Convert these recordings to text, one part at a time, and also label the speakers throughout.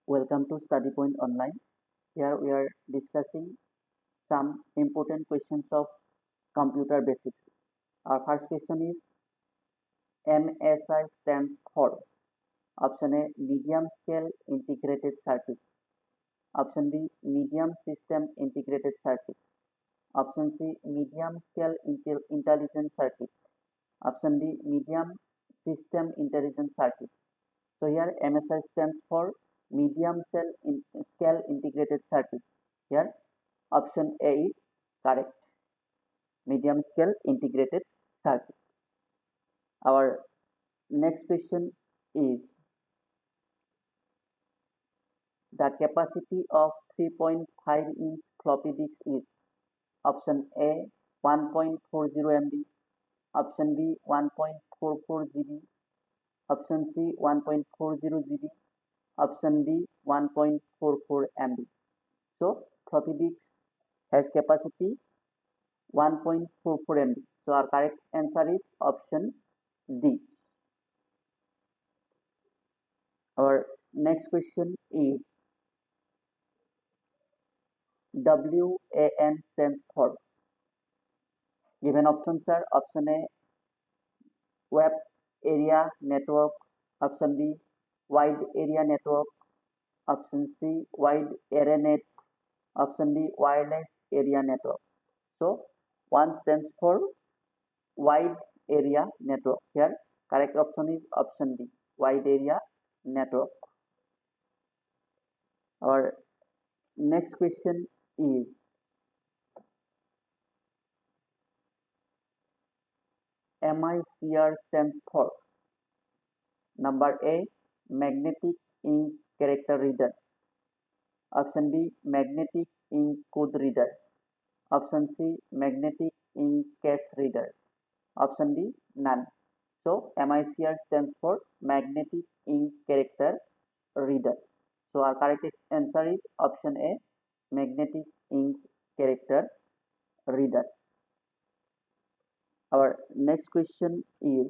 Speaker 1: Welcome to Study Point Online. Here we are discussing some important questions of computer basics. Our first question is MSI stands for option A medium scale integrated circuits, option B medium system integrated circuits, option C medium scale intelligent circuit, option D medium system intelligent circuit. So here MSI stands for scale integrated circuit. Here option A is correct. Medium scale integrated circuit. Our next question is the capacity of 3.5-inch floppy disk is option A 1.40 MB, option B 1.44 GB, option C 1.40 GB, option D 1.44 MB. So floppy disk has capacity 1.44 MB. So our correct answer is option D. Our next question is WAN stands for. Given options are option A web area network, option B wide area network, option C wide area net, option D wireless area network. So one stands for wide area network. Here correct option is option D wide area network. Our next question is MICR stands for. Number A magnetic ink character reader, option B magnetic ink code reader, option C magnetic ink cache reader, option D none. So MICR stands for magnetic ink character reader. So our correct answer is option A magnetic ink character reader. Our next question is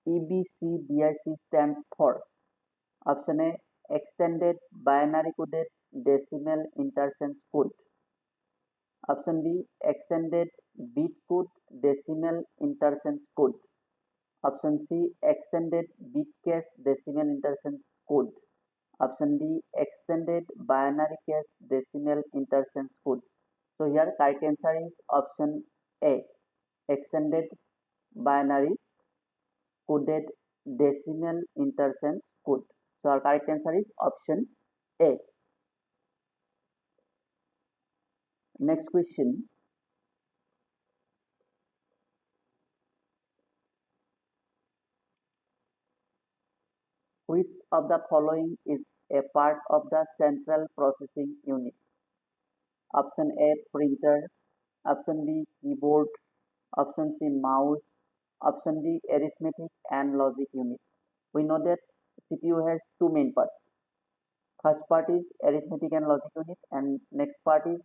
Speaker 1: EBCDIC stands for. Option A extended binary coded decimal interchange code, option B extended bit code decimal interchange code, option C extended bit cache decimal interchange code, option D extended binary cache decimal interchange code. So here correct answer is option A extended binary coded decimal interchange code. So our correct answer is option A. Next question. Which of the following is a part of the central processing unit? Option A printer, option B keyboard, option C mouse, option D arithmetic and logic unit. We know that CPU has two main parts. First part is arithmetic and logic unit and next part is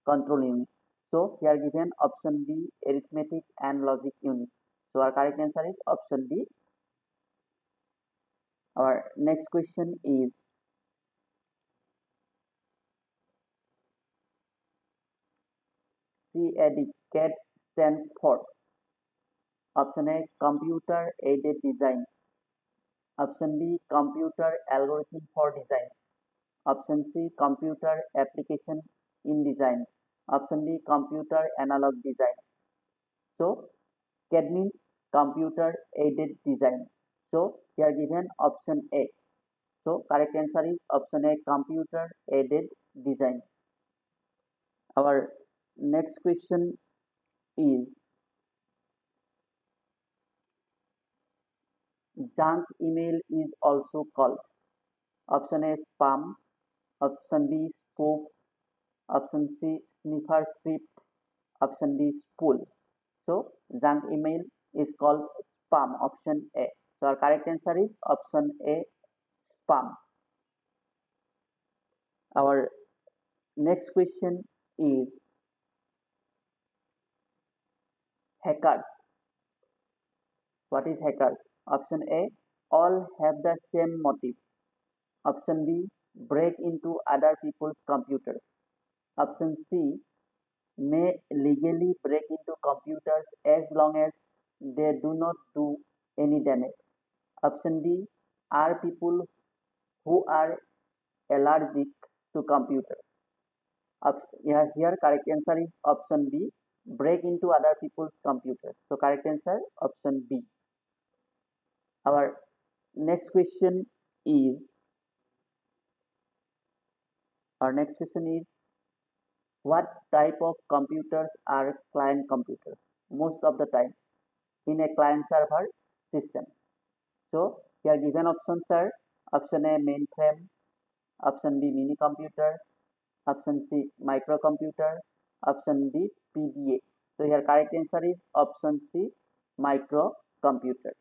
Speaker 1: control unit. So here given option B arithmetic and logic unit. So our correct answer is option D. Our next question is CTET stands for. Option A computer aided design, option B computer algorithm for design, option C computer application in design, option D computer analog design. So CAD means computer aided design. So here given option A. So correct answer is option A computer aided design. Our next question is junk email is also called. Option A spam, option B spoof, option C sniffer script, option D spool. So junk email is called spam, option A. So our correct answer is option A spam. Our next question is hackers. What is hackers? Option A, all have the same motive. Option B, break into other people's computers. Option C, may legally break into computers as long as they do not do any damage. Option D, are people who are allergic to computers. Here correct answer is option B, break into other people's computers. So correct answer option B. Our next question is what type of computers are client computers? Most of the time in a client server system. So here given options are option A, mainframe, option B, mini computer, option C, microcomputer, option D, PDA. So here correct answer is option C, microcomputer.